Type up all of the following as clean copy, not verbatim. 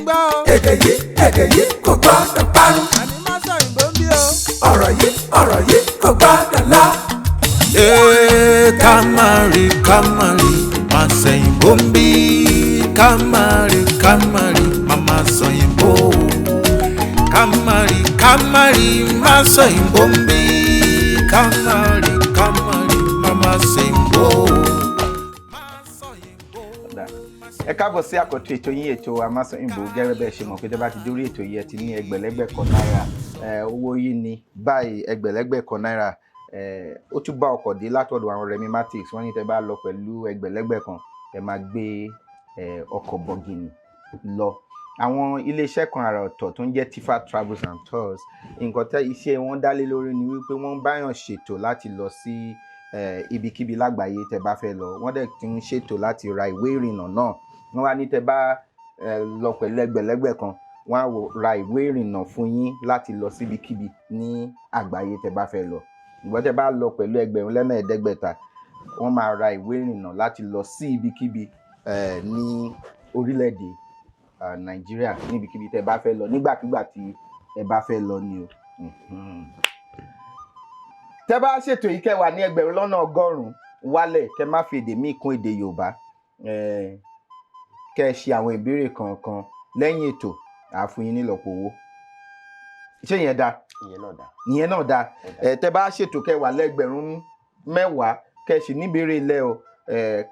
gbọ́ o. èdè yìí kò gbọ́dọ̀ parun. àní má sọ ìbò ń bí o. ọ̀rọ̀ yìí kò gbọ́dọ̀ lọ. Kamari, má sẹ́yìn bombi. Kamari, mama sẹ́yìn bo. Kamari, má sẹ́yìn bombi. Kamari, mama sẹ́yìn bo. ẹ káàbọ̀ sí àkọ́tún ètò yín ètò Amáṣọyìnbó gẹ́gẹ́ bẹ́ẹ̀ ṣe mọ̀ pé tẹ́ bá ti dórí ètò yìí ẹ ti ní ẹgbẹ̀lẹ́gbẹ̀ kan náírà owó yìí ní báyìí ẹgbẹ̀lẹ́gbẹ̀ kan náírà ó tún bá ọkọ̀ dé látọ̀dọ̀ àwọn Remimatics wọ́n ní tẹ́ bá lọ pẹ̀lú ẹgbẹ̀lẹ́gbẹ̀ kan ẹ máa gbé ọkọ̀ bọ̀gìnì lọ. àwọn iléeṣẹ́ kan àrà ọ̀tọ̀ tó ń jẹ́ Tifa Travels and Tours nǹkan tẹ́ iṣẹ́ wọn dálé lórí ni wípé wọ́n báyàn ṣètò láti lọ sí ibikíbi lágbàáyé tẹ́ bá fẹ́ lọ wọ́n dẹ̀ ti ń ṣètò láti ra ìwé ìrìnnà náà wọ́n wá ní tẹ́ bá lọ pẹ̀lú ẹgbẹ̀lẹ́gbẹ̀ kan wọ́n á ra ìwé ìrìnnà fún yín láti lọ síbikíbi ní àgbáyé tẹ́ bá fẹ́ lọ. ìgbọ́n tẹ́ bá lọ pẹ̀lú ẹgbẹ̀rún lọ́nà ẹ̀ẹ́dẹ́gbẹ̀ta wọ́n máa ra ìwé ìrìnnà láti lọ sí ibikíbi ní orílẹ̀-èdè Nàìjíríà níbikíbi tẹ́ bá fẹ́ lọ nígbàkigbà tí ẹ bá fẹ́ lọ ni o. tẹ́ bá ṣètò yìí kẹ́ wà ní ẹgbẹ̀rún lọ́nà ọgọ́rùn-ún wálẹ̀ kẹ́ má fi èdè míì kún èdè Yorùbá kẹ́ ẹ ṣe àwọn ìbéèrè kọ̀ọ̀kan lẹ́yìn ètò àá fún yín nílọ́po owó. ṣé ìyẹn dáa? ìyẹn náà dáa. tẹ́ bá ṣètò kẹ́ wà lẹ́gbẹ̀rún mẹ́wàá kẹ́ ẹ sì níbèrè ilẹ̀ o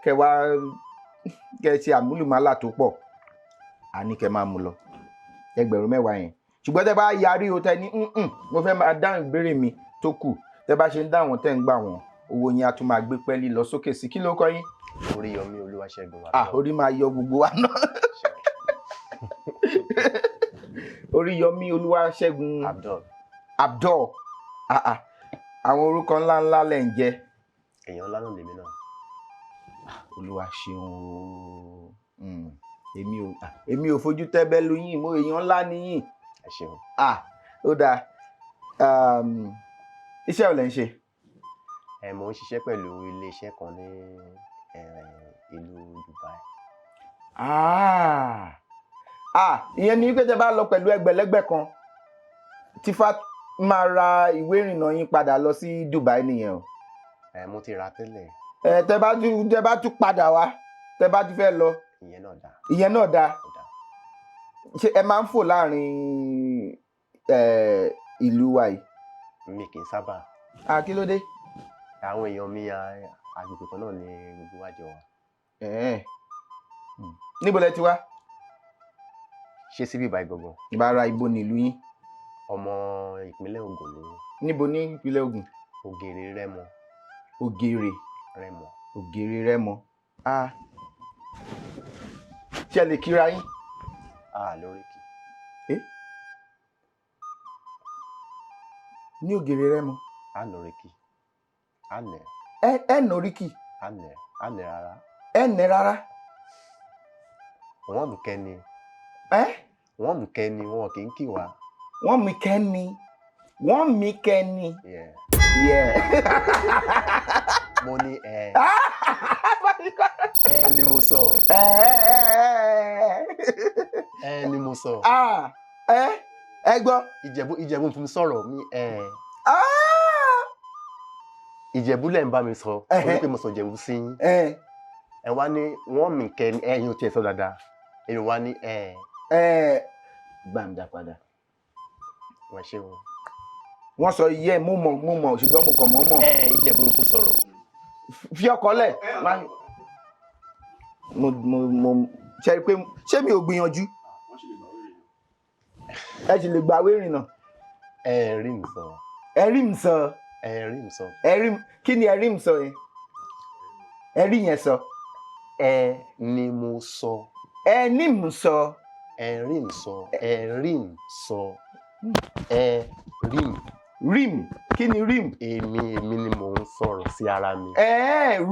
kẹ́ ẹ ṣe àmúlùmálà tó pọ̀ àní kẹ́ máa mú lọ ẹgbẹ̀rún mẹ́wàá yẹn. ṣùgbọ́n tẹ́ bá yarí o tẹ́ ní mo fẹ́ máa dáhùn ìbéèrè mi tó kù tẹ́ bá ṣe ń dáhùn tẹ́ ń gbà wọ́n owó yẹn á tún máa gbé pẹ́ẹ́lí lọ sókè sí. kí ló kọ́ yín? Oríyọmí Olúwaṣẹ́gun wa. orí máa yọ gbogbo wa náà. Oríyọmí Olúwaṣẹ́gun Abdul. àwọn orúkọ ńláńlá lẹ̀ ń jẹ́. èèyàn ńlá náà lèmi náà. Olúwa ṣeun o. èmi ò fojú tẹ́bẹ́lú yín mo èèyàn ńlá níyìn. ẹ ṣeun. ó dáa. iṣẹ́ ò lẹ́ ń ṣe? mo ń ṣiṣẹ́ pẹ̀lú iléeṣẹ́ kan ní ìlú Dubai. ìyẹn ni pé tẹ́ bá lọ pẹ̀lú ẹgbẹ̀lẹ́gbẹ̀ kan Tifa máa ra ìwé ìrìnnà yín padà lọ sí Dubai nìyẹn o. mo ti ra tẹ́lẹ̀. tẹ́ bá tún padà wá tẹ́ bá tún fẹ́ lọ. ìyẹn náà dáa. ṣé ẹ máa ń fò láàrin ìlú wa yìí? mi kì í sábà. kí ló dé? àwọn èèyàn mi agbègbè kan náà ni gbogbo wa jọ wà. níbo lẹ ti wá? ṣé síbí ìbá ìgbọ̀ngàn. ìbára ibo nílùú yín? ọmọ ìpínlẹ̀ Ògùn ni. níbo ní ìpínlẹ̀ Ògùn? Ògèrè Rẹ́mọ. Ògèrè Rẹ́mọ. Ògèrè Rẹ́mọ. ṣé ẹ lè kíra yín? lóríkì. ní Ògèrè Rẹ́mọ. lóríkì. ẹ nọríkì. ànẹ rárá. ẹ nẹ rárá. wọ́n mú kẹ́ni. wọ́n mú kẹ́ni wọn kì í kì wá. wọ́n mú kẹ́ni. wọ́n mú kẹ́ni. mo ní ni mo sọ. ni mo sọ. ẹ gbọ́. Ìjẹ̀bú fún mi sọ̀rọ̀ mi. Ìjẹ̀bú lẹ̀ ń bá mi sọ. ó ní pé mo sọ Ìjẹ̀bú sí yín. ẹ wá ní wọ́n mí kẹ́ni ẹ̀yin ò tiẹ̀ sọ dáadáa. èmi wá ní gbàǹdà padà. wọ́n ṣe wọn. wọ́n sọ iye mo mọ̀ ṣùgbọ́n mo kàn mọ̀. Ìjẹ̀bú fún sọ̀rọ̀. fi ọkọ lẹ̀. mo ṣe pé ṣé mi ò gbìyànjú. ẹ sì lè gbàwé ìrìnnà. rí mi sọ. rí mi sọ. rí mi sọ. kí ni rí mi sọ yẹn? rí yẹn sọ. ni mo sọ. ní mo sọ. rí mi sọ. rí mi sọ. rí mi. rim kí ni rim? èmi ni mò ń sọ̀rọ̀ sí ara mi.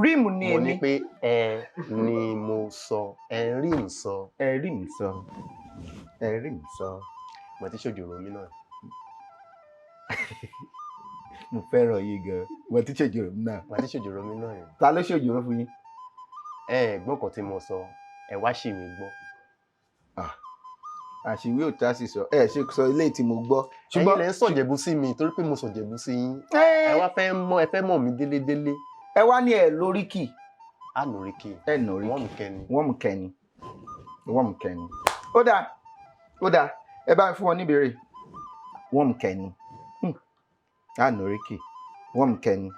rim ni èmi. mo ní pé ni mo sọ. rim sọ. rim sọ. rim sọ. mo ti ṣòjòrò mi náà. mo fẹ́ràn yìí gan. mo ti ṣòjòrò mi náà. mo ti ṣòjòrò mi náà yẹn. ta ló ṣòjòrò fún yín? gbọ́n kan tí mo sọ ẹ wá ṣì mí gbọ́. àṣìwí ò tá sì sọ ẹ ṣe sọ ilé tí mo gbọ́. ṣùgbọ́n lẹ ń sọ̀jẹ̀bú sí mi torí pé mo sọ̀jẹ̀bú sí yín ẹ wá ẹ fẹ́ mọ̀ mí délédélé. ẹ wá ní ẹ lóríkì. a lóríkì. ẹ lóríkì wọ́n mú kẹ́ni. wọ́n mú kẹ́ni. ó dáa ẹ bá ń fún wọn níbèrè. wọ́n mú kẹ́ni. a lóríkì wọ́n mú kẹ́ni.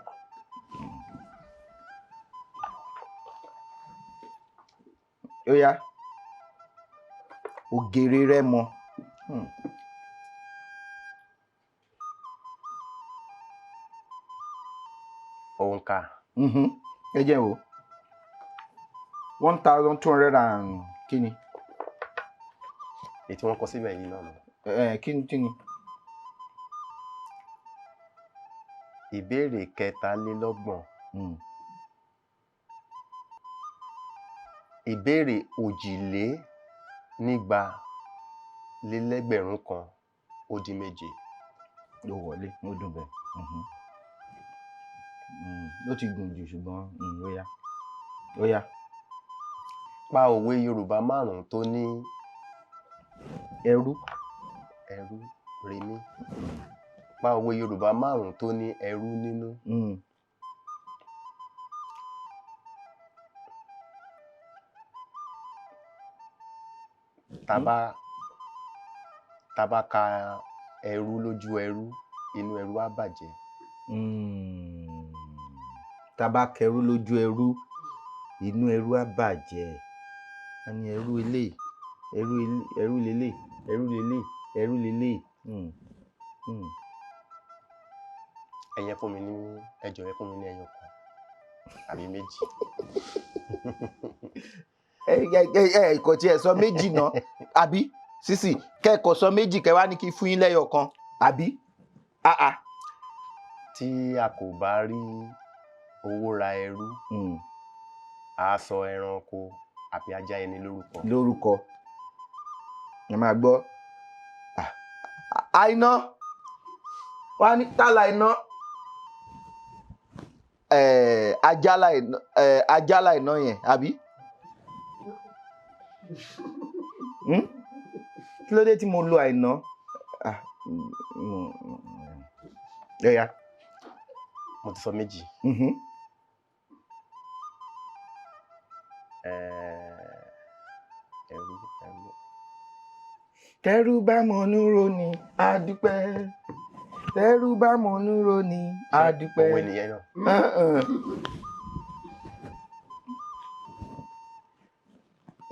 ó yá ògèrè rẹ mọ. òǹkà. ẹ jẹ́ wo 1200 and kíni. èyí tí wọ́n kọ síbẹ̀ yìí náà. kíni. ìbéèrè 43. ìbéèrè 2,200,000 ló wọlé ó dùn bẹ́ẹ̀. ó ti gùn jù ṣùgbọ́n ó yá. pa òwe Yorùbá 5 tó ní ẹrú rèmí. pa òwe Yorùbá 5 tó ní ẹrú nínú. tá bá ka ẹrú lójú ẹrú inú ẹrú á bàjẹ́. tá bá kẹrú lójú ẹrú inú ẹrú á bàjẹ́. a ní ẹrú lélẹ̀. ẹyẹ fún mi ní ẹjọ ẹ fún mi ní ẹyọ kan àbí méjì. kò tiẹ̀ sọ méjì náà àbí sísì kẹ́kọ̀ọ́ sọ méjì kẹ́ wá ní kí fún yín lẹ́yọ kan àbí. tí a kò bá rí owó ra ẹrú a sọ ẹranko àbí ajá ẹni lórúkọ. ẹ máa gbọ́ àìná wá ní tálà iná ajálà iná yẹn àbí. kí ló dé tí mo lo àìná. ẹ̀yà. mo ti sọ méjì. tẹ́rù bá mọ̀nú ro ni a dúpẹ́. tẹ́rù bá mọ̀nú ro ni a dúpẹ́. òwe nìyẹn náà.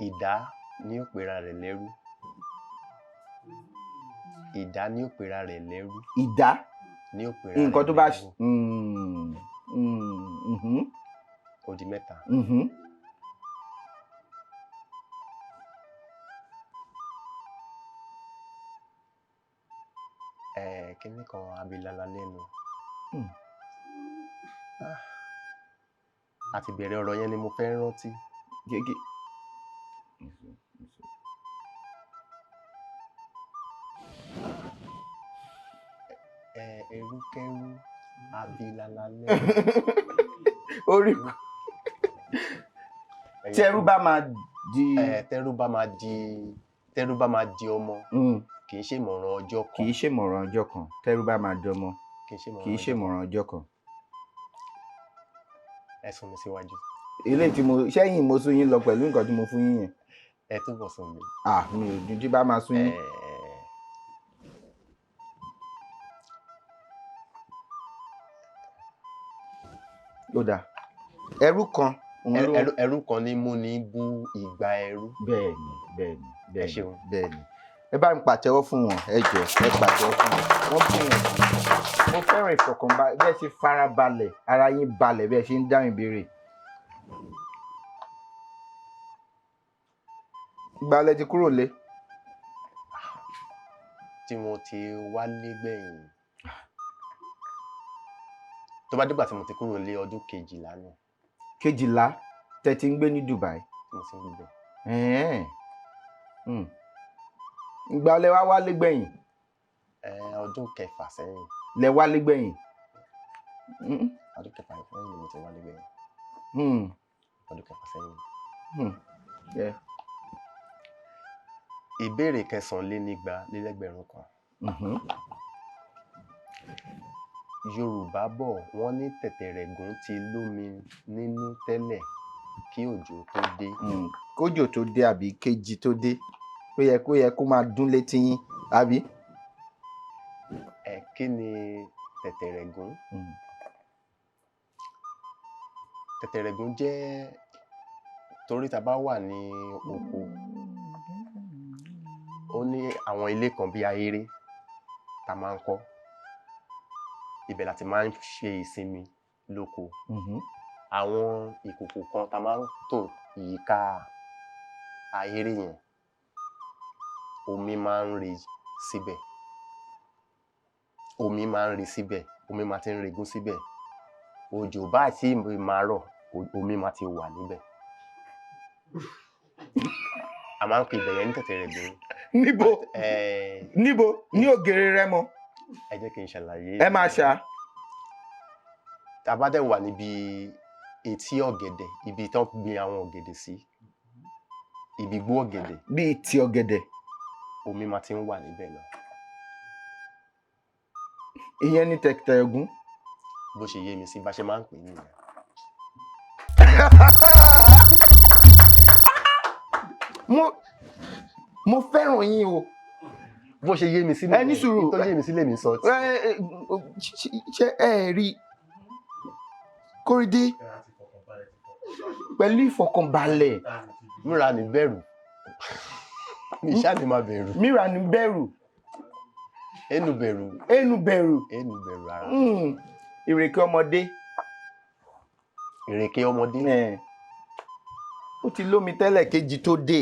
ìdá ni ó pera rẹ̀ lẹ́rú. ìdá ni ó pera rẹ̀ lẹ́rú. ìdá ni ó pera rẹ̀ lẹ́rú. nǹkan tó bá ó di mẹ́ta. kíní kan abilala lẹ́nu. àti bẹ̀rẹ̀ ọ̀rọ̀ yẹn ni mo fẹ́ rántí. ẹrúkẹ́rú abilala lẹ́nu. orí tí ẹrú bá máa di. tẹ́rú bá máa di ọmọ. kì í ṣèmọ̀ràn ọjọ́ kan. kì í ṣèmọ̀ràn ọjọ́ kan tẹ́rú bá máa di ọmọ. kì í ṣèmọ̀ràn ọjọ́ kan. ẹ sún mi síwájú. ilé tí mo sẹ́yìn mo sún yín lọ pẹ̀lú nǹkan tí mo fún yín yẹn. ẹ túbọ̀ sún mi. mi ò dùn tí bá máa sún yín. ó dáa ẹrú kan. ẹrú kan ní mú ní bú ìgbà ẹrú. bẹ́ẹ̀ni. ẹ ṣeun. bẹ́ẹ̀ni ẹ bá mi pàtẹ́wọ́ fún wọn ẹ jọ ẹ pàtẹ́wọ́ fún wọn gbìyànjú. mo fẹ́ràn ìfọ̀kànbalẹ̀ bẹ́ẹ̀ ṣe farabalẹ̀ ara yín balẹ̀ bẹ́ẹ̀ ṣe ń dáhùn ìbéèrè. ìgbà lẹ ti kúrò lé. tí mo ti wálé gbẹ̀yìn tó bá dìgbà tí mo ti kúrò lé ọdún 12 náà. 12 tẹ́ ti ń gbé ní Dubai. mo ti ń gbé. ìgbà lẹ wá wálé gbẹ̀yìn. ọdún 6 sẹ́yìn. lẹ wálé gbẹ̀yìn. ọdún 6 sẹ́yìn ni mo ti wálé gbẹ̀yìn. ọdún 6 sẹ́yìn. ìbéèrè 9,200 Yorùbá bọ̀ wọ́n ní tẹ̀tẹ̀rẹ̀gùn ti lómi nínú tẹ́lẹ̀ kí òjò tó dé. Kójò tó dé àbí kejì tó dé ó yẹ kó máa dún létí yín àbí. Kí ni tẹ̀tẹ̀rẹ̀gùn? Tẹ̀tẹ̀rẹ̀gùn jẹ́ torí tá bá wà ní oko ó ní àwọn ilé kan bí ahéré tá máa ń kọ́ ibẹ̀ láti máa ń ṣe ìsinmi lóko. Àwọn ìkòkò kan tá máa ń tò yíká ahéré yẹn omi máa ń re síbẹ̀ omi máa ti ń regún síbẹ̀ òjò bá tí máa rọ̀ omi máa ti wà níbẹ̀. A máa ń pè ibẹ̀ yẹn ní tẹ̀tẹ̀rẹ̀gùn. Níbo ní Ògèrè Rẹ́mọ. Ẹ jẹ́ kí n ṣàlàyé. Ẹ máa ṣá. Tá bá dẹ̀ wà níbi etí ọ̀gẹ̀dẹ̀ ibi tán gbin àwọn ọ̀gẹ̀dẹ̀ sí ibi igbó ọ̀gẹ̀dẹ̀. Bí ti ọ̀gẹ̀dẹ̀. Omi máa ti ń wà níbẹ̀ náà. Ìyẹn ní tẹ̀tẹ̀rẹ̀gùn. Bó ṣe yé mi sí bá ṣe máa ń pè nìyẹn. Mo fẹ́ràn yín o. Bó ṣe yé mi sí nìyẹn. Ẹ ní sùúrù. Tó yé mi sí lèmi sọ. Ṣé ẹ rí Kórídé pẹ̀lú ìfọ̀kànbalẹ̀. Múra ní bẹ̀rù. Mi ṣáà ní máa bẹ̀rù. Míra ní bẹ̀rù. Ẹnu bẹ̀rù. Ẹnu bẹ̀rù. Ẹnu bẹ̀rù ara. Ìrèké ọmọdé. Ìrèké ọmọdé. Ó ti lómi tẹ́lẹ̀ kejì tó dé.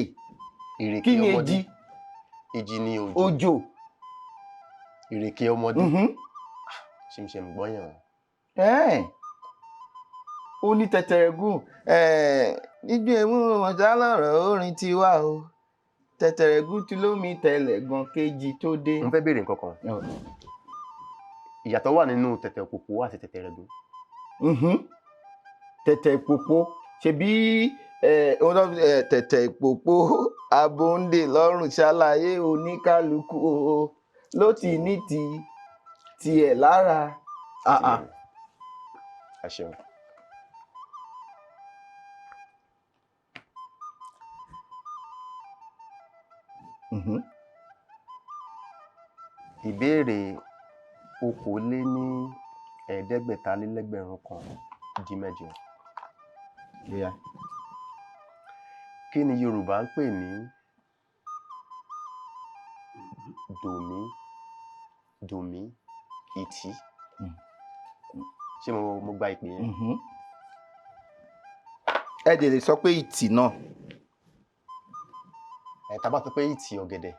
Ìrèké kí ni ọmọdé. èjì? Èjì ni òjò. Òjò. Ìrèké ọmọdé. Ṣe ń gbọ́yàn. Ó ní tẹ̀tẹ̀rẹ̀gùn. Nígbà èmú ọ̀já lọ́rọ̀ orin ti wá o. Tẹ̀tẹ̀rẹ̀gùn ti lómi tẹ́lẹ̀ gan kejì tó dé. Mo fẹ́ béèrè nǹkan kan. Ìyàtọ̀ wà nínú tẹ̀tẹ̀ òpópó àti tẹ̀tẹ̀rẹ̀gùn. Tẹ̀tẹ̀ òpópó ṣebí tẹ̀tẹ̀ òpópó abóńdè lọ́rùn ṣàlàyé oníkálukú ló ti ní tiẹ̀ lára. Ẹ ṣeun. Ìbéèrè 2,500 Kí ni Yorùbá ń pè ní dòmí ìtì? Ṣé mo gba ìpè yẹn? Ẹ dẹ̀ lè sọ pé ìtì náà. Tá bá sọ pé ìtì ọ̀gẹ̀dẹ̀.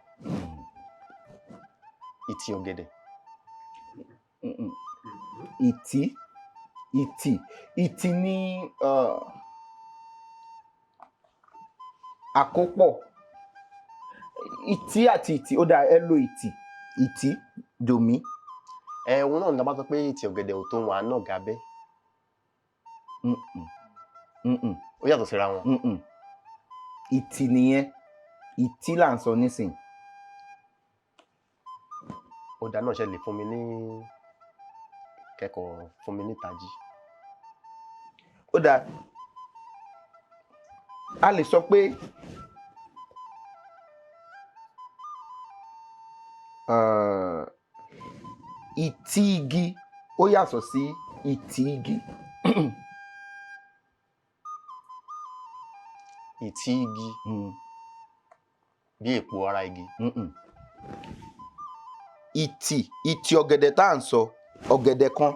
Ìtì ọ̀gẹ̀dẹ̀. Ìtì ní àkópọ̀. Ìtì àti ìtì ó dá ẹ lo ìtì dòmí. Òun náà ní tá bá sọ pé ìtì ọ̀gẹ̀dẹ̀ ò tó wọn àná gabẹ́. Ó yàtọ̀ síra wọn. Ìtì nìyẹn. Ìtì là ń sọ nísìn. Ó dá náà ṣe lè fún mi ní kẹ́kọ̀ọ́ fún mi ní ìtají. Ó dá a lè sọ pé ìtì igi ó yàtọ̀ sí ìtì igi. Ìtì igi bí èpo ara igi. Ìtì ọ̀gẹ̀dẹ̀ tá à ń sọ ọ̀gẹ̀dẹ̀ kan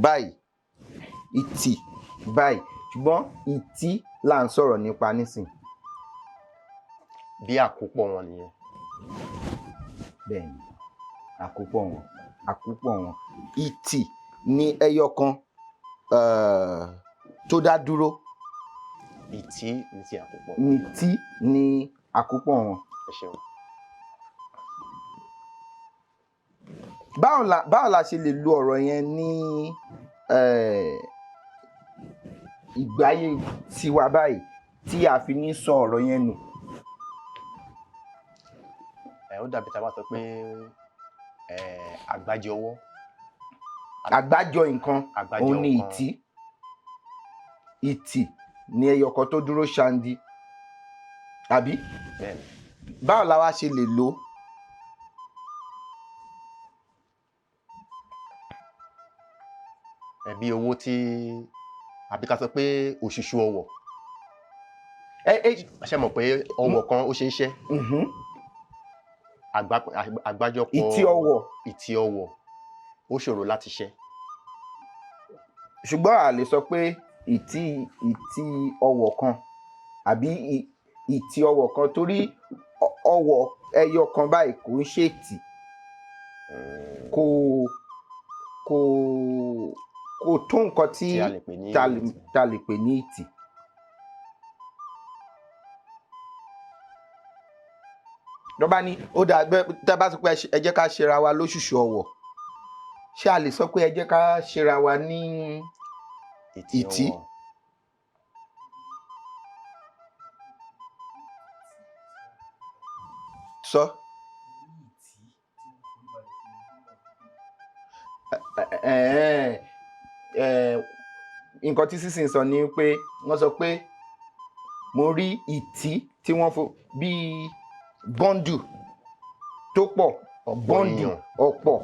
báyìí ìtì báyìí ṣùgbọ́n ìtì là ń sọ̀rọ̀ nípa nísìn. Bí àkópọ̀ wọn nìyẹn. Bẹ́ẹ̀ni àkópọ̀ wọn ìtì ní ẹyọ kan tó dá dúró. Ìtì ní ti àkópọ̀. Ìtì ní àkópọ̀ wọn. Ẹ ṣeun. Báwo la ṣe lè lo ọ̀rọ̀ yẹn ní ìgbáyé tiwa báyìí tí a fi ní sọ ọ̀rọ̀ yẹn nù? ó dàbí tá a bá sọ pé àgbájọ ọwọ́. Àgbájọ nǹkan òun ni ìtì. Ìtì ni ẹyọ kan tó dúró ṣandi àbí? Bẹ́ẹ̀ni. Báwo la wá ṣe lè lò ó? Bí owó tí àbí ká sọ pé òṣùṣù ọwọ̀. Ṣé mọ̀ pé ọwọ̀ kan ó ṣe é ṣẹ́? Àgbájọpọ̀ ìtì ọwọ̀ ó ṣòro láti ṣẹ́. Ṣùgbọ́n a lè sọ pé ìtì ọwọ̀ kan àbí ìtì ọwọ̀ kan torí ọwọ̀ ẹyọ kan báyìí kò ń ṣe ìtì. Kò tó nǹkan tí ta lè pè ní ìtì. Lọ́ba ní ó dà tá a bá sọ pé ẹ jẹ́ ká ṣera wa lóṣùṣù ọwọ̀, ṣé a lè sọ pé ẹ jẹ́ ká ṣera wa ní ìtì? Sọ. Nǹkan tí sísìn sọ ni pé wọ́n sọ pé mo rí ìtì tí wọ́n fò bíi bọ́ndù tó pọ̀, bọ́ndù ọ̀pọ̀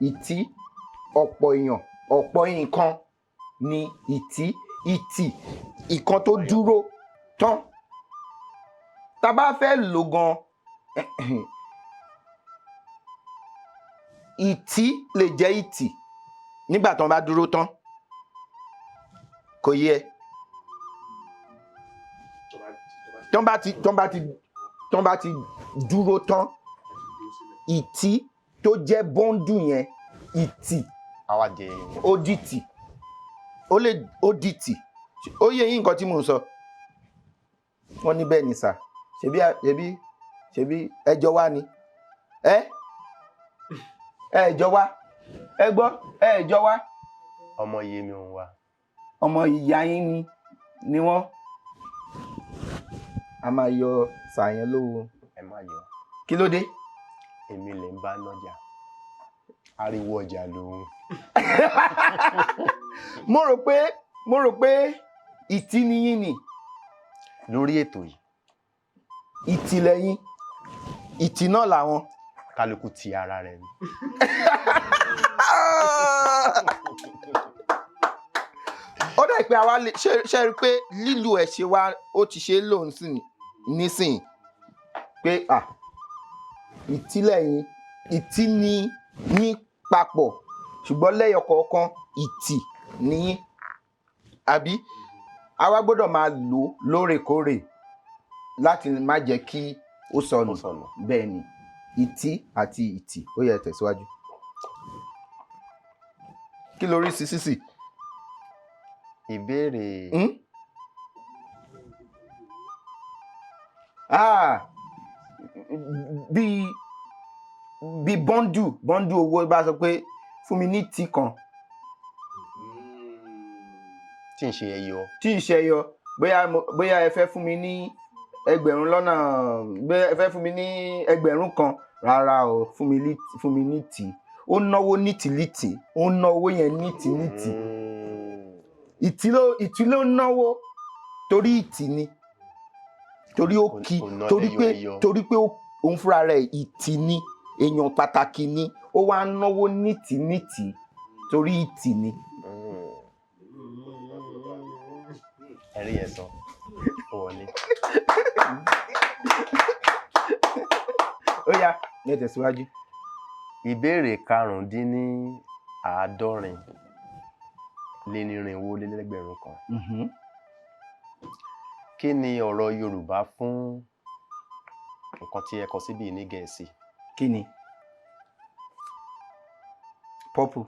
ìtì ọ̀pọ̀ èèyàn ọ̀pọ̀ nǹkan ni ìtì ìkan tó dúró tán. Tá bá fẹ́ lò gan ìtì lè jẹ́ ìtì nígbà tán bá dúró tán. Kò yẹ. Tán bá ti dúró tán, ìtì tó jẹ́ bọ́ndù yẹn, ìtì ó dìtì. Ó dìtì. Ó yé yín nǹkan tí mò ń sọ. Wọ́n ní bẹ́ẹ̀ ni sà. Ṣebí ẹjọ́ wá ni. Ẹjọ́ wá. Ẹ gbọ́ ẹjọ́ wá. Ọmọ iye mi òun wá. Ọmọ ìyá yín ni wọ́n. A máa yọ sàyẹn lówó. Ẹ má yọ. Kí ló dé? Èmi lè ń bá lọ́jà. Ariwo ọjà lòun. Mo rò pé ìtì ni yín ni. Lórí ètò yìí. Ìtì lẹ́yìn. Ìtì náà làwọn. Kálukú ti ara rẹ̀ ni. Ó dà pé àwa lè ṣe rí pé lílo ẹ̀ ṣe wá ó ti ṣe lò nísìn pé ìtì lẹ́yìn ìtì ni yín papọ̀ ṣùgbọ́n lẹ́yọ kọ̀ọ̀kan ìtì ni yín àbí àwa gbọ́dọ̀ máa lò lóòrèkóòrè láti má jẹ́ kí ó sọnù. Bẹ́ẹ̀ ni ìtì àti ìtì. Ó yẹ tẹ̀síwájú. Kí lórí sísì? Ìbéèrè. Bí bọ́ndù owó bá sọ pé fún mi ní tí kan. Tí ń ṣe ẹyọ. Bóyá ẹ fẹ́ fún mi ní ẹgbẹ̀rún lọ́nà ẹ fẹ́ fún mi ní ẹgbẹ̀rún kan. Rárá o, fún mi ní tí. Ó náwó nítìlítì. Ó ná owó yẹn nítìlítì. Ìtì ló náwó torí ìtì ni. Torí ó kí torí pé òun fúnra rẹ̀ ìtì ni. Èèyàn pàtàkì ni. Ó wá náwó nítìlítì torí ìtì ni. Ẹ̀rí yẹn sọ. Ó wọlé. Ó yá, ẹ tẹ̀síwájú. Ìbéèrè 75 lé ní irinwó lé lẹ́gbẹ̀rún kan. Kí ni ọ̀rọ̀ Yorùbá fún nǹkan tí ẹ kọ síbí ní Gẹ̀ẹ́sì? Kí ni? Purple.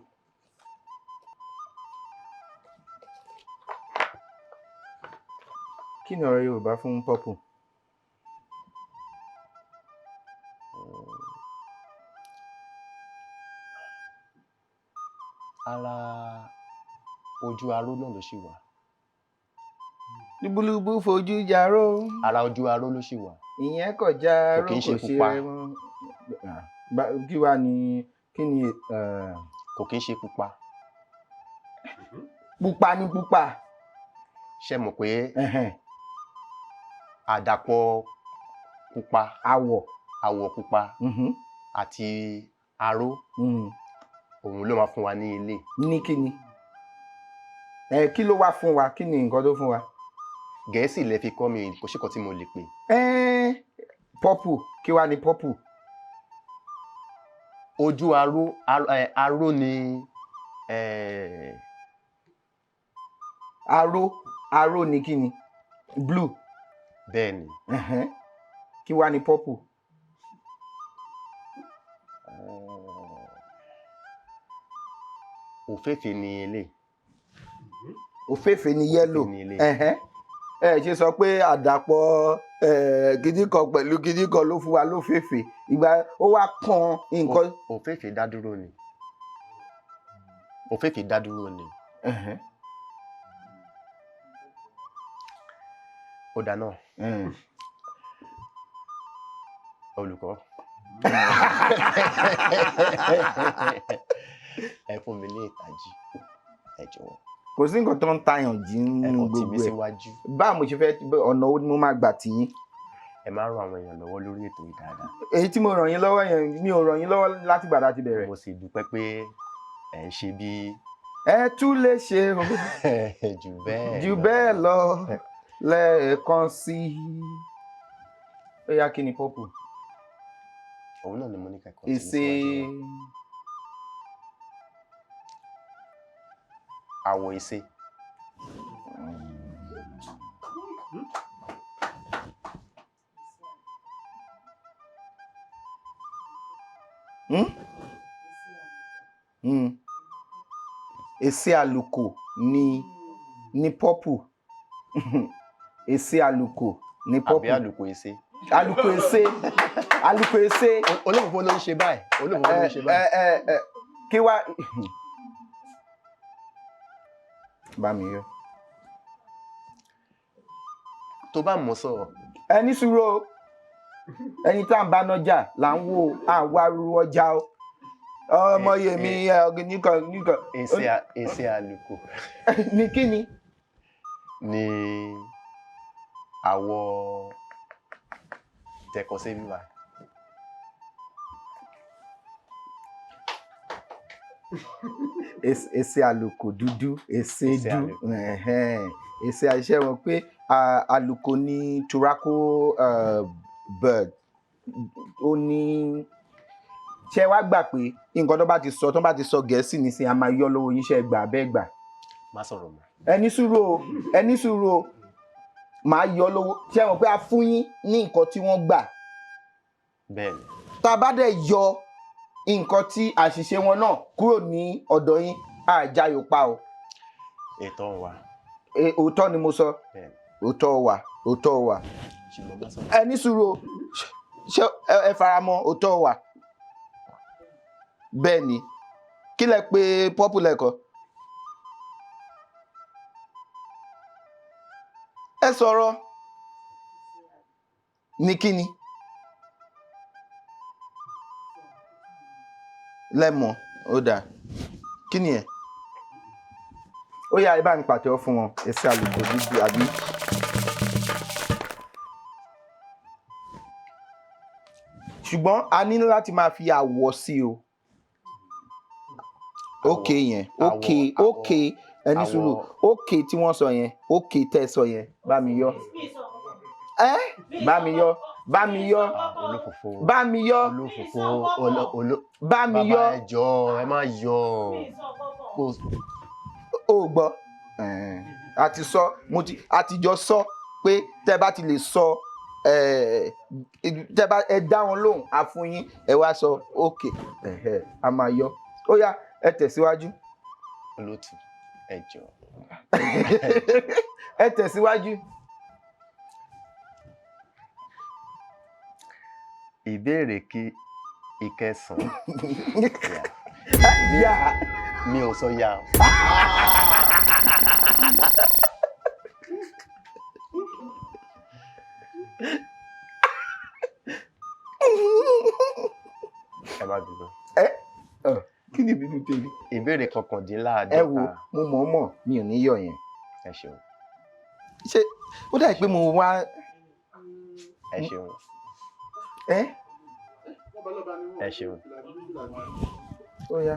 Kí ni ọ̀rọ̀ Yorùbá fún purple? Ara ojú aró náà ló ṣì wà. Lúbúlúbú fojú jaró. Ara ojú aró ló ṣì wà. Ìyẹn kọjá aró kò ṣe rẹ mọ́. kí wá ní kí ni kò kí ń ṣe pupa. pupa ní pupa. Ṣé mọ̀ pé àdàpọ̀ pupa àwọ̀ pupa àti aró òun ló máa fún wa ní ilé. ní kí ni kí ló wá fún wa kí ni nǹkan tó fún wa. Gẹ̀ẹ́sì lẹ fi kọ́ mi kò sí kan tí mo lè pè. purple kí wá ní purple. Ojú aró ni aró ni kí ni blue. Bẹ́ẹ̀ni. Kí wá ní purple. Òféèfé ni ilé. Òféèfé ni yellow. Ṣe sọ pé àdàpọ̀ gidi kan pẹ̀lú gidi kan ló fún wa lóféèfé ìgbà ó wá kan nǹkan. Òféèfé dá dúró ni. Òféèfé dá dúró ni. Ó dáná. Olùkọ́. Ẹ fún mi ní ìtají ẹ jọ̀wọ́. Kò sí nǹkan tó ń tayàn jí nínú gbogbo ẹ̀. Báwo mo ṣe fẹ́ ọ̀nà wo ni mo máa gbà tì yín. Ẹ máa ń ran àwọn èèyàn lọ́wọ́ lórí ètò yìí dáadáa. Èyí tí mo ràn yín lọ́wọ́ yẹn mi ò ràn yín lọ́wọ́ láti gbà láti bẹ̀rẹ̀. Mo sì dúpẹ́ pé ẹ ń ṣe bí. Ẹ tún lè ṣe o. Jù bẹ́ẹ̀ lọ lẹ́ẹ̀kan sí i. Ó yá kí ni purple. Òun náà ni mo ní kẹ́kọ̀ọ́ sí síwájú. Àwọ̀ èsè. Èsè àlùkò ni purple. Èsè àlùkò ni purple. Àbí àlùkò èsè. Àlùkò èsè. Àlùkò èsè. Olóòfófó ló ń ṣe báyìí. Olóòfófó ló ń ṣe báyìí. Kí wá. Bá mi yọ. Tó bá mọ̀ sọ̀rọ̀. Ẹni sùúrù o. Ẹni tá à ń bá nájà là ń wo àwa ru ọjà o. Ọmọ yèmí nìkan. Èsè àlùkò. Ní kí ni? Ní àwọ̀ tẹ̀kọ̀sẹ́ bíbá. Èsè àlùkò dúdú èsè dú èsè àṣẹ wọn pé àlùkò ní tobacco bird ó ní ṣe wá gbà pé nǹkan tó bá ti sọ Gẹ̀ẹ́sì nísìnyí a máa yọ lọ́wọ́ yín ṣe gbà bẹ́ẹ̀ gbà. Má sọ̀rọ̀ mọ́. ẹni sùúrù o máa yọ lọ́wọ́ ṣe wọn pé a fún yín ní nǹkan tí wọ́n gbà. Bẹ́ẹ̀ni. Tá a bá dẹ̀ yọ nǹkan tí àṣìṣe wọn náà kúrò ní ọ̀dọ̀ yín àjàyò pa o. Ètò wà. Òótọ́ ni mo sọ. Òótọ́ wà. Ẹni sùúrù o ṣé ẹ faramọ́ òótọ́ wà. Bẹ́ẹ̀ ni kí lẹ pé popular ẹ̀kọ́. Ẹ sọ̀rọ̀ ní kíni. Lẹ́mọ̀ ó dáa kí ni ẹ̀. Ó yá ẹ bá ń pàtẹ́wọ́ fún wọn èsè àlùkò dúdú àbí. Ṣùgbọ́n a ní láti máa fi àwọ̀ sí o. Ókè yẹn ókè ẹni sùúrù ókè tí wọ́n sọ yẹn ókè tẹ́ sọ yẹn bá mi yọ. Bá mi yọ. Bá mi yọ. Bá mi yọ. Bàbá ẹ jọ̀ọ́ ẹ má yọ. O gbọ́ àti jọ sọ pé tẹ́ bá ti lè sọ tẹ́ bá ẹ dá wọn lóhùn a fún yín ẹ wá sọ ókè a máa yọ. Ó yá ẹ tẹ̀síwájú. Olótù ẹ jọ̀ọ́. Ẹ tẹ̀síwájú. Ìbéèrè ìkẹsàn-án. Yà. Mi ò sọ yà. ẹ má bínú. Kí ni bínú tèmi? Ìbéèrè ẹ wo 19. mo mọ̀ mi ò ní yọ̀ yẹn. Ẹ ṣeun. Ṣé ó dà pé mo wá. Ẹ ṣeun. Ẹ ṣeun. Ó yá.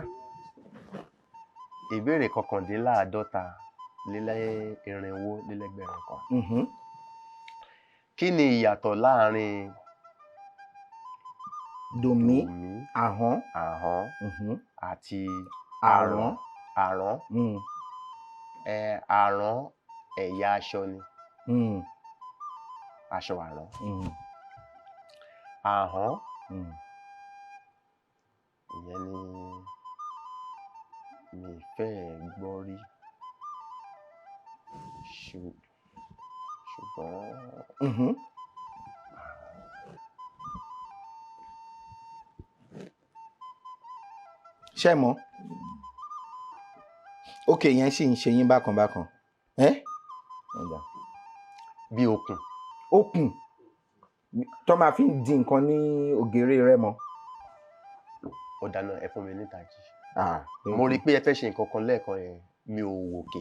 Ìbéèrè 19,450 kan. Kí ni ìyàtọ̀ láàrin Dòmí, àhọ́n, àti àrán? Àrán. Àrán ẹ̀yà aṣọ ni. Aṣọ àrán. Àhọ́n ìyẹn ni mi fẹ́ gbọ́ rí ṣùgbọ́n ṣé mọ̀? Ókè yẹn sì ń ṣe yín bákan bákan. Bí okùn. Okùn tó máa fi ń di nǹkan ní ògèrè rẹ mọ́. Ó dáná ẹ fún mi ní ìtàjì. Mo rí i pé ẹ fẹ́ ṣe nǹkan kan lẹ́ẹ̀kan yẹn mi ò wòkè.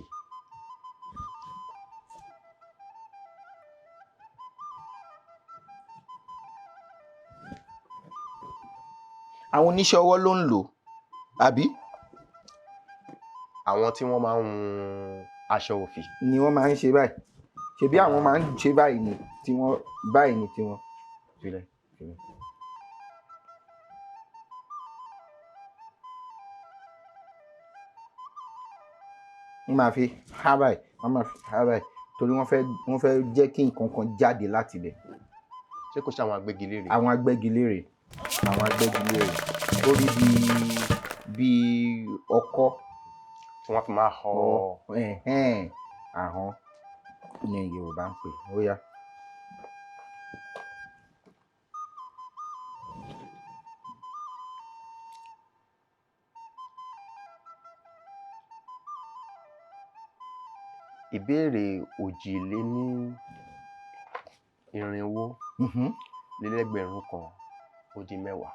Àwọn oníṣẹ́ ọwọ́ ló ń lò àbí? Àwọn tí wọ́n máa ń hun aṣọ òfì. Ni wọ́n máa ń ṣe báyìí. Ṣebí àwọn máa ń ṣe báyìí ni tiwọn. Sílẹ̀. Wọ́n máa fi há báyìí torí wọ́n fẹ́ jẹ́ kí nǹkan kan jáde láti ibẹ̀. Ṣé kò ṣe àwọn agbẹ́gilére? Àwọn agbẹ́gilére ó rí bí ọkọ́ tí wọ́n fi máa họ ahọ́n ní Yorùbá ń pè. Ó yá. Ìbéèrè òjìlénírínwó-lé-lẹ́gbẹ̀rún-kan-ó-dín-mẹ́wàá.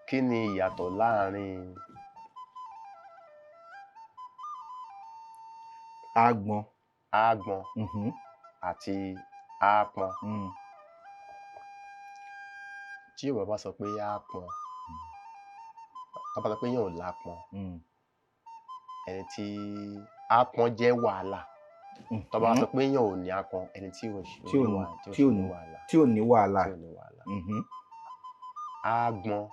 Kí ni ìyàtọ̀ láàrin àgbọ̀n àti àápọn? Tí Yorùbá bá sọ pé àápọn, tó bá sọ pé èèyàn ò lápọn, ẹni tí àápọn jẹ́ wàhálà. Tó bá sọ pé èèyàn ò ní àápọn, ẹni tí ò ní wàhálà. Àgbọ̀n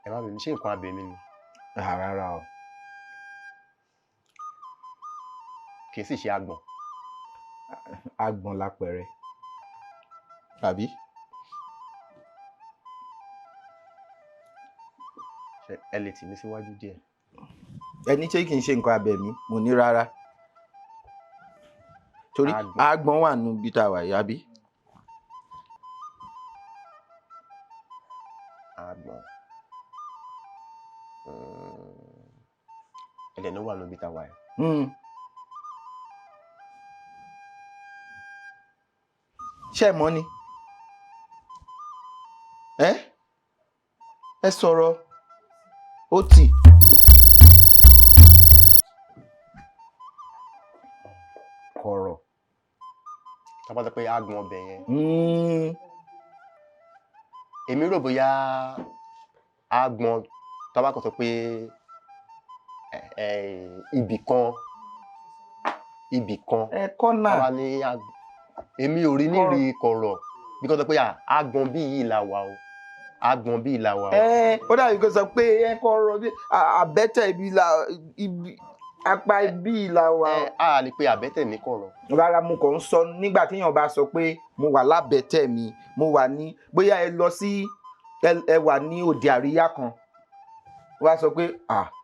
ẹ má bínú, ṣé nǹkan abẹ̀mí ni? Rárá o. Kì í sì ṣe àgbọ̀n. Àgbọ̀n lápẹẹrẹ àbí? Ẹ lè tì mí síwájú díẹ̀. Ẹni ṣé kì í ṣe nǹkan abẹ̀mí? Mo ní rárá. Torí àgbọ̀n wà nù bí tá a wà yìí àbí? Àgbọ̀n ẹ̀dẹ̀ ló wà nù bí tá a wà yìí. Ṣé ẹ mọ̀ ni? Ẹ sọ̀rọ̀. Ó tì. Kọ̀rọ̀. Tó bá sọ pé àgbọ̀n ọbẹ̀ yẹn. Èmi rò bóyá àgbọ̀n tó bá kàn sọ pé ibì kan. Kọ́nà. Èmi ò rí nírí kọ̀rọ̀ bí kò sọ pé àgbọ̀n bí yìí là wà o. Àgbọ̀n bí yìí là wà o. Ó dàbí kò sọ pé kọ̀rọ̀ bí àbẹ́tẹ̀ ibi apá ibi là wà o. A lè pe àbẹ́tẹ̀ ní kọ̀rọ̀. Rárá, mo kàn ń sọ nígbà téèyàn bá sọ pé mo wà lábẹ́tẹ̀ mi, mo wà ní bóyá ẹ wà ní òde àríyá kan. Wá sọ pé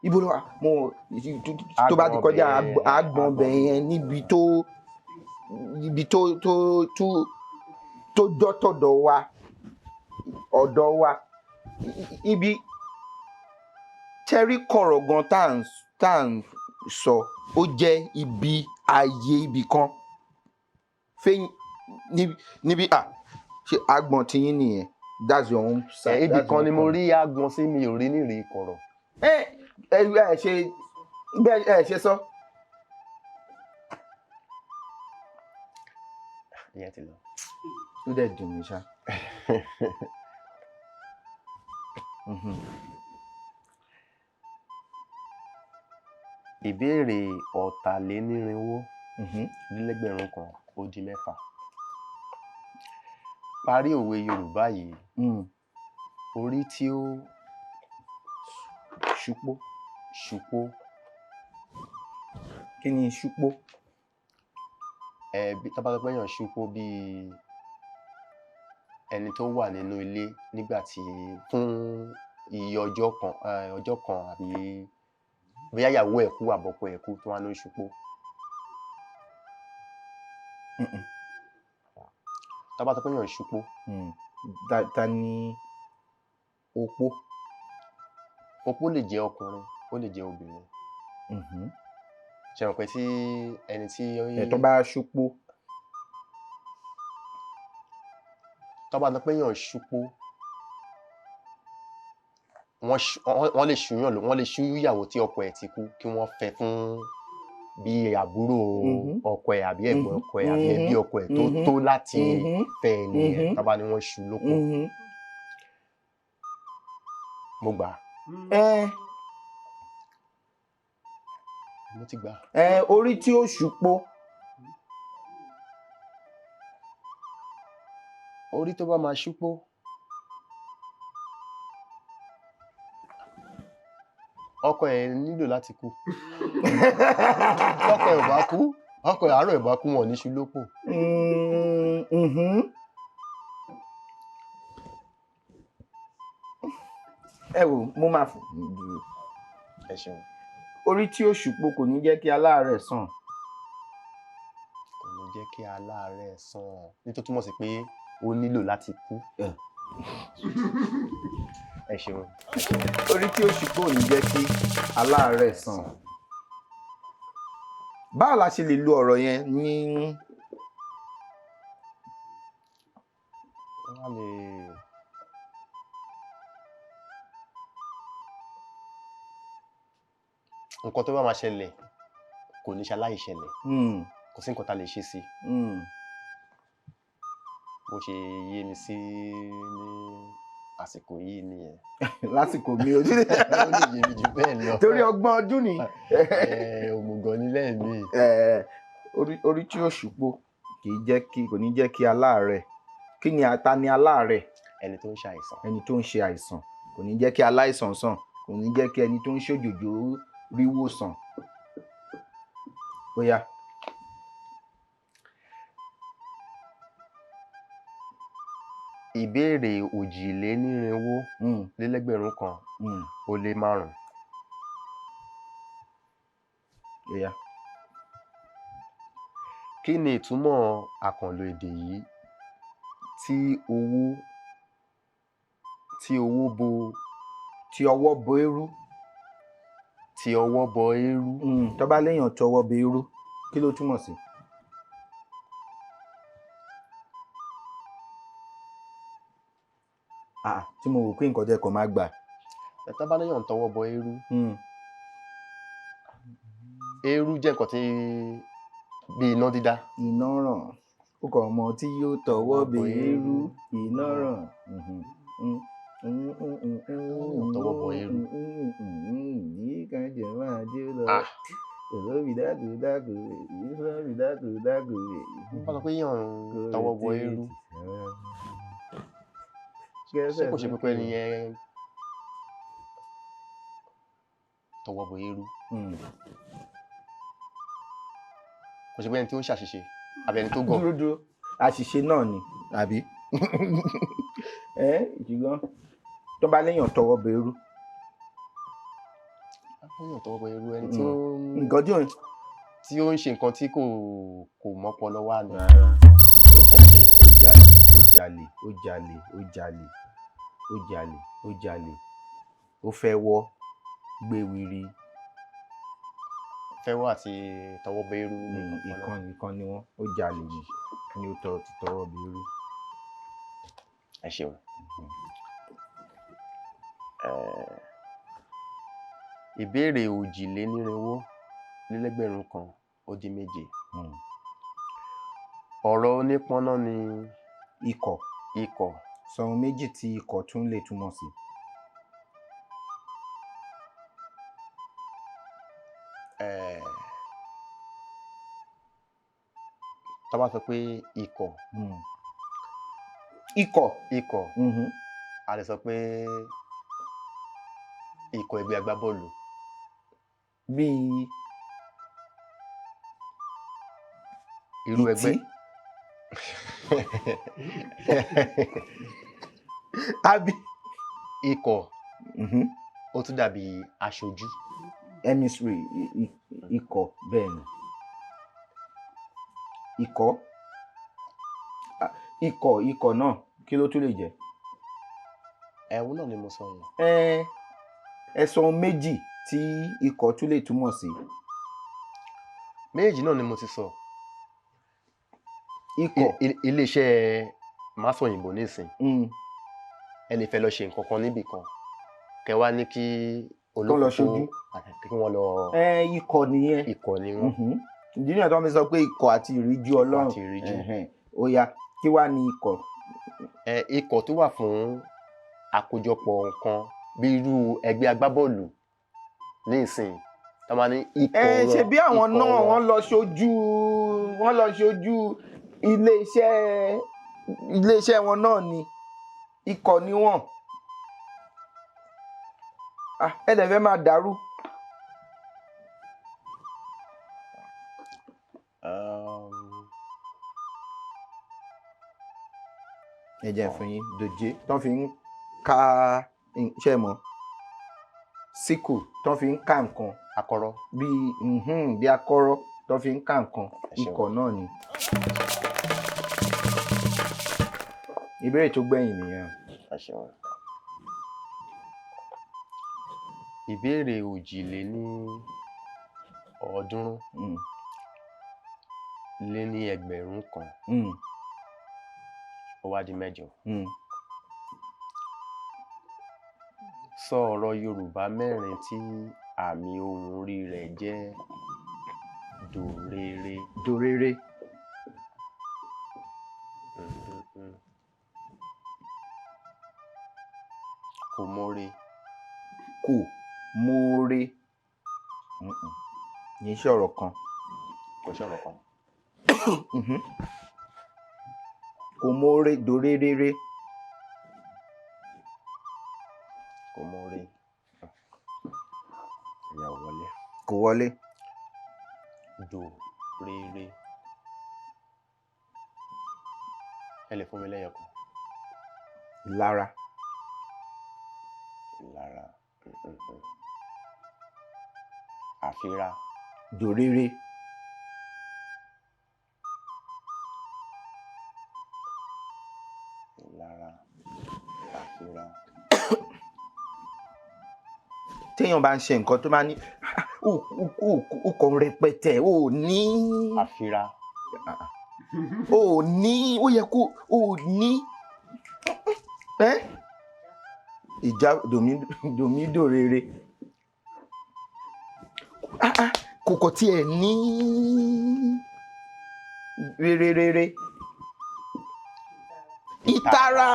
ibo ló wà, tó bá ti kọjá àgbọ̀n ọbẹ̀ yẹn níbi tó jọ́tọ̀dọ̀ wa ọ̀dọ̀ wa ibi tẹ́rí kọ̀rọ̀ gan tá à ń sọ ó jẹ́ ibi ààyè ibì kan fẹ́yìn níbi ṣe agbọ̀n tiyín nìyẹn that's your own side. Ibì kan ni mo rí agbọ̀n sí, mi ò rí nírìí kọ̀rọ̀. ẹ ṣe sọ. Ìyẹn ti lọ. Ó dẹ̀ dùn mí ṣá. Ìbéèrè 4,496 parí òwe Yorùbá yìí. Orí tí ó ṣùpó. Kí ni ṣùpó? Bí tá bá sọ pé èèyàn ṣùpó bíi ẹni tó wà nínú ilé nígbà tí fún iye ọjọ́ kan àbí bóyá ìyàwó ẹ̀ kú àbọ̀kọ ẹ̀ kú tó wá ló ń ṣùpó. Tá bá sọ pé èèyàn ṣùpó. Ta ni opó? Opó lè jẹ́ ọkùnrin, ó lè jẹ́ obìnrin. Ṣé mọ̀ pé tí ẹni tí tó bá ṣùpó. Tá bá sọ pé èèyàn ṣùpó, wọ́n lè ṣúyàn wọ́n lè ṣú ìyàwó tí ọkọ ẹ̀ ti kú kí wọ́n fẹ́ fún bí àbúrò ọkọ ẹ̀ àbí ẹ̀gbọ́n ọkọ ẹ̀ àbí ẹbí ọkọ ẹ̀ tó láti fẹ́ ẹni yẹn. Tá bá ní wọ́n ṣú lóko. Mo gbà. Mo ti gbà. Orí tí ó ṣùpó. Orí tó bá máa ṣùpó. Ọkọ ẹ̀ nílò láti kú. Ọkọ ẹ̀ ò bá kú, ọkọ ẹ̀ àárọ̀ ẹ̀ bá kú, wọn ní ṣú lópò. Ẹ wò mo máa fò. Ẹ ṣeun. Orí tí ó ṣùpó kò ní jẹ́ kí aláàárẹ̀ sàn. Kò ní jẹ́ kí aláàárẹ̀ sàn. Nítorí túmọ̀ sí pé ó nílò láti kú. Ẹ ṣeun. Orí tí ó ṣùpó ò ní jẹ́ kí aláàárẹ̀ sàn. Báwo la ṣe lè lo ọ̀rọ̀ yẹn ní. Wọ́n lè. Nǹkan tó bá máa ṣẹlẹ̀ kò ní ṣaláì ṣẹlẹ̀. Kò sí nǹkan tá lè ṣe sí. Bó ṣe yé mi sí ní àsìkò yìí nìyẹn. Lásìkò mi ò ní. Ó lè yé mi jù bẹ́ẹ̀ lọ. Torí ọgbọ́n ọdún ni. Òmùgọ̀ ni lẹ́ẹ̀mí. Orí tí ó ṣùpó kò ní jẹ́ kí aláàárẹ̀. Kí ni ta ni aláàárẹ̀? Ẹni tó ń ṣe àìsàn. Ẹni tó ń ṣe àìsàn. Kò ní jẹ́ kí aláìsàn sàn. Kò ní jẹ́ kí ẹni tó ń ṣòjòjò rí wòsàn. Bóyá. Ìbéèrè 4,495. Bóyá. Kí ni ìtumọ̀ àkànlò èdè yìí tí ọwọ́ bo eérú? Tí ọwọ́ bọ eérú. Tó bá léèyàn tọwọ́ bọ eérú, kí ló túmọ̀ sí? Tí mo wò pé nǹkan jẹ́ kó máa gbà. Tó bá léèyàn tọwọ́ bọ eérú. Eérú jẹ́ nǹkan tí bí iná dídá. Iná ràn. Ó kọ ọmọ tí yóò tọwọ́ bọ eérú, iná ràn. Tọwọ́ bọ eérú. Yìí kan jẹ́ máa jó lọ. Olórí dágò. Wọ́n bá sọ pé èèyàn tọwọ́ bọ eérú. Ṣé kò ṣe pé ẹni yẹn tọwọ́ bọ eérú? Kò ṣe pé ẹni tí ó ń ṣàṣìṣe àbí ẹni tó gọ̀. Dúró àṣìṣe náà ni àbí? Ṣùgbọ́n tó bá léèyàn tọwọ́ bọ eérú. Èèyàn tọwọ́ bọ eérú ẹni tí ó ń ṣe nǹkan tí kò mọ́pọlọ wá ni. Ó jalè. ó jalè ó jalè ó fẹ́ wọ́ gbéwìrì. fẹ́wọ́ àti tọwọ́ bẹ́rù ìkan ni wọ́n ó jalè ní ó ti tọwọ́ bẹ́rù. ẹ ṣeun. ìbéèrè òjìlénírínwó-lélẹ́gbẹ̀rún kan ó dín méje. ọ̀rọ̀ onípọ́nná ni ikọ̀. ikọ̀. sọ ohun méjì tí ikọ̀ tún lè túmọ̀ sí. tá bá sọ pé ikọ̀. ikọ̀. a lè sọ pé ikọ̀ ẹgbẹ́ agbábọ́ọ̀lù. bíi irú ẹgbẹ́. àbí ikọ̀ ó tún dàbí aṣojú. emissary ikọ̀ bẹ́ẹ̀ ni. ikọ̀ náà kí ló tún lè jẹ́. ẹ̀hún náà ni mo sọ yẹn. ẹ sọ ohun méjì tí ikọ̀ tún lè túmọ̀ sí. méjì náà ni mo ti sọ. ikọ̀ iléeṣẹ́ másòyìnbó nísìn ẹni fẹ́ lọ ṣe nǹkan kan níbì kan kẹ wá ní kí olókùnkùn kí wọ́n lọ. ikọ̀ nìyẹn. ikọ̀ ni wọ́n. ìdí nìyẹn tó ń fi sọ pé ikọ̀ àti ìríjú Ọlọ́run. ó yá kí wá ní ikọ̀. ikọ̀ tó wà fún àkójọpọ̀ nǹkan bí irú ẹgbẹ́ agbábọ́ọ̀lù nísìn tó máa ní ikọ̀ wọn. ṣe bí àwọn náà wọ́n lọ ṣojú iléeṣẹ́ wọn náà ni ikọ̀ ni wọ́n. ẹ dẹ̀ fẹ́ máa dàrú. ẹ jẹ́ fún yín dòjé tó fi ń ka iṣẹ́ mọ́ síkù tó fi ń ka nǹkan. akọ́rọ́. bí akọ́rọ́ tó fi ń ka nǹkan ikọ̀ náà ni. ìbéèrè tó gbẹ̀yìn nìyẹn. ìbéèrè òjìléní-ọ̀ọ́dúnrún-lé-ní-ẹgbẹ̀rún kan ó wá di mẹ́jọ. sọ ọ̀rọ̀ Yorùbá mẹ́rin tí àmì ohùn orí rẹ̀ jẹ́ dòréré. dòréré. kò mórè. kò mórè. ní iṣẹ́ ọ̀rọ̀ kan. kò ṣọ̀rọ̀ kan. kò mórè dòréré. kò mórè. ìyá wọlé. kò wọlé. dòréré. ẹ lè fún mi lẹ́yọ̀ kan. lára. lára. àfírà. dòréré. lára. àfírà. téèyàn bá ń ṣe nǹkan tó máa ní ó kàn rẹpẹtẹ ó ní. àfírà. ó ní ó yẹ kó ó ní. ìjà dòmídòréré kòkò tí ẹ ní réréréré ìtara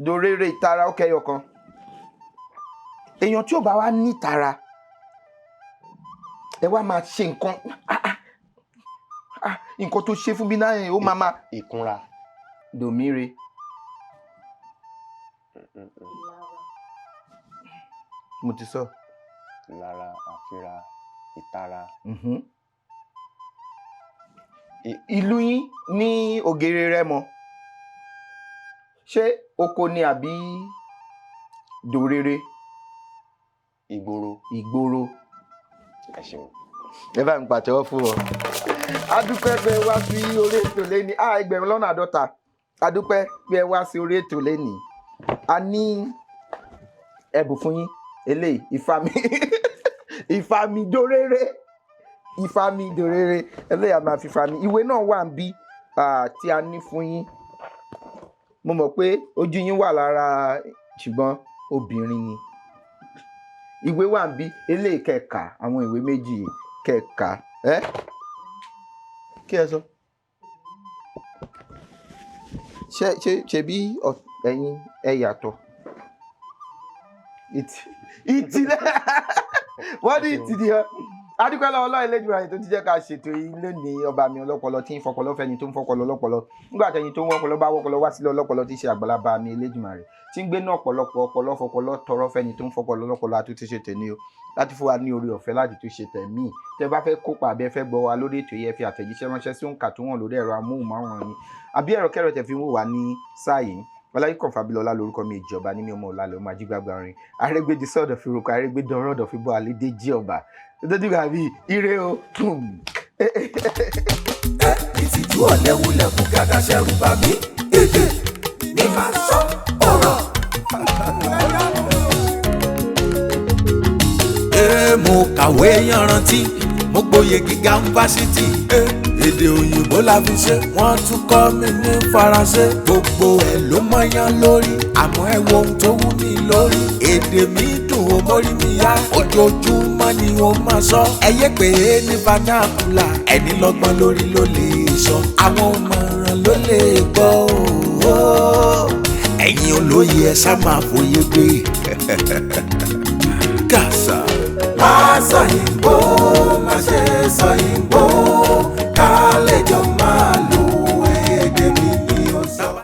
dòréré ìtara ó kẹyọ kan. èèyàn tí ò bá wá nítara ẹ wá máa ṣe nǹkan tó ṣe fún bí náà ó máa ìkúnra. dòmíre. mo ti sọ. lára àfírà ìtara. ìlú yín ní Ògèrè Rẹ́mọ ṣé oko ni àbí dòréré. ìgboro. ẹ ṣeun. ẹ bá mi pàtẹ́wọ́ fún wọn. adúpẹ́ pé ẹ wá sí orí ètò lẹ́ni ẹgbẹ̀rún lọ́nà àádọ́ta adúpẹ́ pé ẹ wá sí orí ètò lẹ́ni a ní ẹ̀bùn fún yín eléyìí ìfàmìdóréré eléyìí a máa fi fàmì ìwé náà wà ń bí tí a ní fún yín mo mọ̀ pé ojú yín wà lára ṣùgbọ́n obìnrin ni ìwé wà ń bí eléyìí kẹka àwọn ìwé méjì kẹka kí ẹ sọ ṣe bí ẹ̀yin ẹ yàtọ̀ ìtìlẹ̀ wọ́n ní ìtìlẹ̀ adúpẹ́ lọ́wọ́ Ọlọ́run Elédùmarè tó ti jẹ́ ká ṣètò ilé ní ọba mi ọlọ́pọlọ tí ń fọpọlọ fẹ́ni tó ń fọpọlọ lọ́pọlọ nígbà tẹ́yin tó ń wọ́pọlọ bá wọ́pọlọ wá sílé ọlọ́pọlọ tí ń ṣe àgbàlagbà mi Elédùmarè tí ń gbé náà ọ̀pọ̀lọpọ̀ ọpọlọ fọpọlọ tọrọ fẹ́ni tó ń fọpọlọ lọ́pọlọ àtúntí ṣe tẹ̀ ní o láti fún wa ní orí ọ̀fẹ́ láti tún ṣe tẹ̀ míì tẹ́ bá fẹ́ kópa àbí ẹ fẹ́ gbọ́ wa lórí ètò yìí ẹ fi àtẹ̀jíṣẹ́ ránṣẹ́ sí òǹkà tó wọ̀n lórí ẹ̀rọ amóhùnmáwòrán yín àbí ẹ̀rọ kẹ́rọ tẹ̀ fi ń wò wá ní sáà yìí Ọláyíkan Fábílọ́lá lórúkọ mi ìjọba ní mi ọmọ ọ̀làlẹ̀ ọmọ ajígbàgbà rin Arégbédì sọ́ọ̀dọ̀ fi rúkọ Arégbédì ọ̀rọ̀dọ̀ fi bọ́ àlédè jí ọba dódìgbà bíi ire o. ìtìjú ọ̀lẹ́wulẹ̀kùn gàdá ṣẹ̀rù bà mí èdè ní máa sọ ọ̀rọ̀. mo kàwé yanrantí mo gboyè gíga fásitì èdè òyìnbó la fi ṣe wọ́n tún kọ́ mi ní faransé gbogbo ẹ̀ ló mọ́yán lórí àmọ́ ẹ wo ohun tó wú mi lórí èdè mi dùn ó mórí mi yá ojoojúmọ́ ni ó máa sọ ẹyẹ pé ní vernacular ẹni lọ́gbọ́n lórí ló lè sọ àwọn ọmọràn ló lè gbọ́ ẹ̀yin olóye ẹ sá máa fòye gbé kàṣà. má sọ Ìgbò má ṣe sọ Ìgbò.